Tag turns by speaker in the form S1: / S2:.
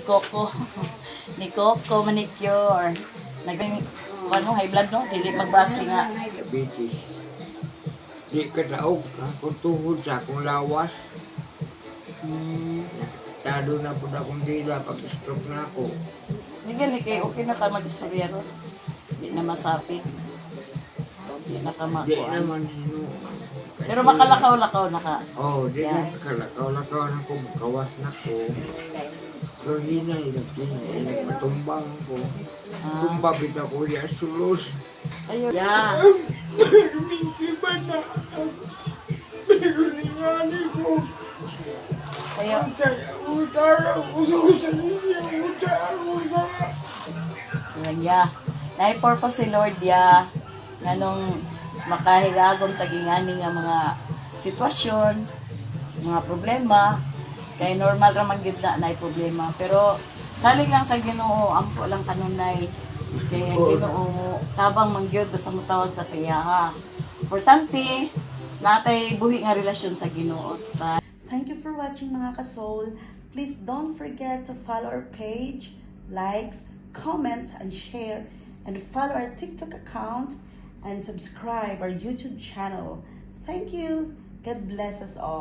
S1: Coco. Ni Coco manicure. Ano, high blood no? Dili magbasi nga.
S2: Diabetes. Di ka taog akong tuhod sa akong lawas. Tado na po na akong dila pag-stroke na ako.
S1: Miguel, kay okay na ka mag-istorya ro. Di na masapit. Di na ka
S2: Di
S1: makuha.
S2: naman hino.
S1: Pero makalakaw-lakaw na ka.
S2: Oh, di
S1: Yeah.
S2: na kalakaw-lakaw na ko, kawas na ko. Pero hinay, nagmatumbang ko. Tumba bita ko ya sulos.
S1: Ayun. Yeah.
S2: Iba na. Pero ningani ko.
S1: Ayun.
S2: Utara, ususan niya, utara.
S1: Ya. Na-purpose si Lord ya. Nganong makahilagom tagingani nga mga sitwasyon, mga problema. Kay normal ra man gyud na problema. Pero salig lang sa Ginoo, ampo lang kanunay. Kay ang Ginoo tabang man gyud basta motawag ta sa iya ha. Importante natay buhi nga relasyon sa Ginoo.
S3: Thank you for watching mga ka-soul. Please don't forget to follow our page, likes, comments, and share. And follow our TikTok account and subscribe our YouTube channel. Thank you. God bless us all.